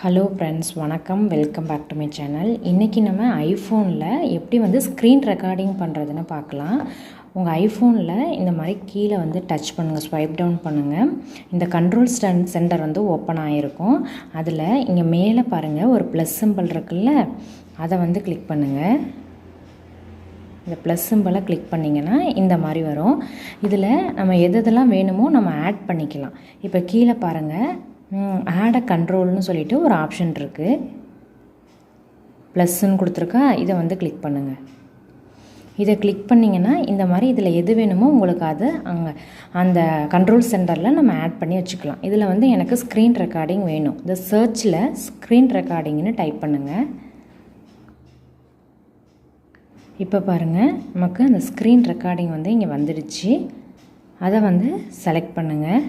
Hello friends, வணக்கம். Welcome back to my channel. இன்றைக்கி நம்ம ஐஃபோனில் எப்படி வந்து ஸ்க்ரீன் ரெக்கார்டிங் பண்ணுறதுன்னு பார்க்கலாம். உங்கள் ஐஃபோனில் இந்த மாதிரி கீழே வந்து டச் பண்ணுங்கள், ஸ்வைப் டவுன் பண்ணுங்கள். இந்த கண்ட்ரோல் சென்டர் வந்து ஓப்பன் ஆகிருக்கும். அதில் இங்கே மேலே பாருங்கள், ஒரு ப்ளஸ் சிம்பிள் இருக்குல்ல, அதை வந்து கிளிக் பண்ணுங்கள். இந்த ப்ளஸ் சிம்பிளை கிளிக் பண்ணிங்கன்னா இந்த மாதிரி வரும். இதில் நம்ம எதெல்லாம் வேணுமோ நம்ம ஆட் பண்ணிக்கலாம். இப்போ கீழே பாருங்கள், ஆட் அ கண்ட்ரோல்னு சொல்லிட்டு ஒரு ஆப்ஷன் இருக்குது. ப்ளஸ்ன்னு கொடுத்துருக்கா, இதை வந்து கிளிக் பண்ணுங்கள். இதை கிளிக் பண்ணிங்கன்னா இந்த மாதிரி இதில் எது வேணுமோ உங்களுக்கு அது அங்கே அந்த கண்ட்ரோல் சென்டரில் நம்ம ஆட் பண்ணி வச்சுக்கலாம். இதில் வந்து எனக்கு ஸ்க்ரீன் ரெக்கார்டிங் வேணும். இந்த சர்ச்சில் ஸ்க்ரீன் ரெக்கார்டிங்னு டைப் பண்ணுங்கள். இப்போ பாருங்கள், நமக்கு அந்த ஸ்க்ரீன் ரெக்கார்டிங் வந்து இங்கே வந்துடுச்சு. அதை வந்து செலக்ட் பண்ணுங்கள்.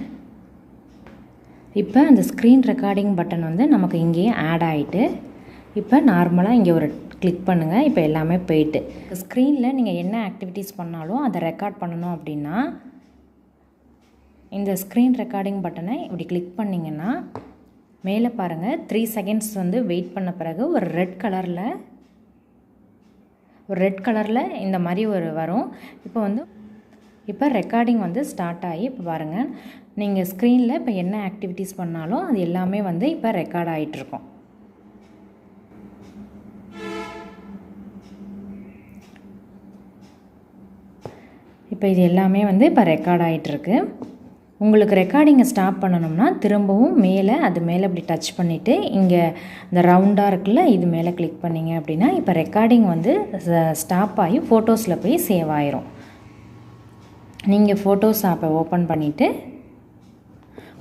இப்போ அந்த ஸ்க்ரீன் ரெக்கார்டிங் பட்டன் வந்து நமக்கு இங்கேயே ஆட் ஆகிட்டு, இப்போ நார்மலாக இங்கே ஒரு கிளிக் பண்ணுங்கள். இப்போ எல்லாமே போயிட்டு ஸ்க்ரீனில் நீங்கள் என்ன ஆக்டிவிட்டீஸ் பண்ணாலும் அதை ரெக்கார்ட் பண்ணணும் அப்படின்னா இந்த ஸ்க்ரீன் ரெக்கார்டிங் பட்டனை இப்படி கிளிக் பண்ணிங்கன்னா மேலே பாருங்கள், 3 செகண்ட்ஸ் வந்து வெயிட் பண்ண பிறகு ஒரு ரெட் கலரில் இந்த மாதிரி வரும். இப்போ ரெக்கார்டிங் வந்து ஸ்டார்ட் ஆகி இப்போ பாருங்கள், நீங்கள் ஸ்க்ரீனில் இப்போ என்ன ஆக்டிவிட்டீஸ் பண்ணாலும் அது எல்லாமே வந்து இப்போ ரெக்கார்ட் ஆகிட்டுருக்கும். இப்போ இது எல்லாமே வந்து இப்போ ரெக்கார்ட் ஆகிட்டுருக்கு. உங்களுக்கு ரெக்கார்டிங்கை ஸ்டாப் பண்ணணும்னா திரும்பவும் மேலே இப்படி டச் பண்ணிவிட்டு இங்கே இந்த ரவுண்டாக இருக்குல்ல, இது மேலே கிளிக் பண்ணிங்க அப்படின்னா இப்போ ரெக்கார்டிங் வந்து ஸ்டாப் ஆகி ஃபோட்டோஸில் போய் சேவ் ஆயிரும். நீங்கள் ஃபோட்டோஸ் ஆப்பை ஓப்பன் பண்ணிவிட்டு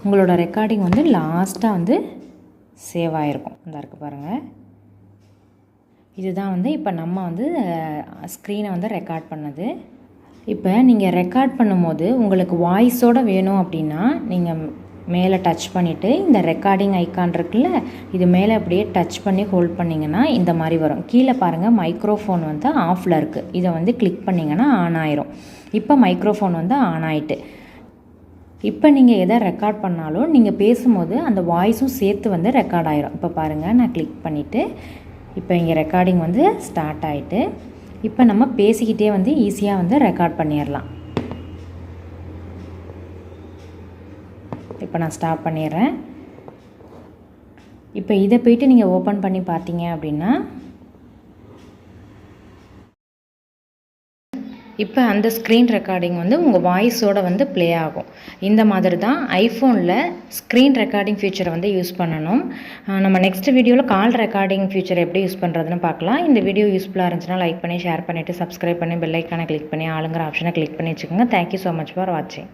உங்களோட ரெக்கார்டிங் வந்து லாஸ்ட்டாக வந்து சேவ் ஆகிருக்கும். இந்த இருக்குது பாருங்கள், இதுதான் வந்து இப்போ நம்ம வந்து ஸ்க்ரீனை வந்து ரெக்கார்ட் பண்ணது. இப்போ நீங்கள் ரெக்கார்ட் பண்ணும்போது உங்களுக்கு வாய்ஸோடு வேணும் அப்படின்னா நீங்கள் மேலே டச் பண்ணிவிட்டு இந்த ரெக்கார்டிங் ஐக்கான் இருக்குல்ல, இது மேலே அப்படியே டச் பண்ணி ஹோல்ட் பண்ணிங்கன்னா இந்த மாதிரி வரும். கீழே பாருங்கள், மைக்ரோஃபோன் வந்து ஆஃபில் இருக்குது. இதை வந்து கிளிக் பண்ணிங்கன்னா ஆன் ஆயிரும். இப்போ மைக்ரோஃபோன் வந்து ஆன் ஆகிட்டு, இப்போ நீங்கள் எதை ரெக்கார்ட் பண்ணாலும் நீங்கள் பேசும்போது அந்த வாய்ஸும் சேர்த்து வந்து ரெக்கார்ட் ஆகிரும். இப்போ பாருங்கள், நான் கிளிக் பண்ணிவிட்டு இப்போ இங்கே ரெக்கார்டிங் வந்து ஸ்டார்ட் ஆகிட்டு, இப்போ நம்ம பேசிக்கிட்டே வந்து ஈஸியாக வந்து ரெக்கார்ட் பண்ணிடலாம். இப்போ நான் ஸ்டாப் பண்ணிடுறேன். இப்போ இதை போய்ட்டு நீங்கள் ஓப்பன் பண்ணி பார்த்தீங்க அப்படின்னா இப்போ அந்த ஸ்க்ரீன் ரெக்கார்டிங் வந்து உங்கள் வாய்ஸோடு வந்து ப்ளே ஆகும். இந்த மாதிரி தான் ஐஃபோனில் ஸ்க்ரீன் ரெக்கார்டிங் ஃபீச்சரை வந்து யூஸ் பண்ணணும். நம்ம நெக்ஸ்ட் வீடியோவில் கால் ரெக்கார்டிங் ஃபீச்சர் எப்படி யூஸ் பண்ணுறதுன்னு பார்க்கலாம். இந்த வீடியோ யூஸ்ஃபுல்லாக இருந்துச்சுன்னா லைக் பண்ணி, ஷேர் பண்ணிவிட்டு, சப்ஸ்கிரைப் பண்ணி, பெல் ஐக்கானை கிளிக் பண்ணி, ஆளுங்கிற ஆப்ஷனை கிளிக் பண்ணி வச்சுக்கோங்க. தேங்க்யூ ஸோ மச் ஃபார் வாட்சிங்.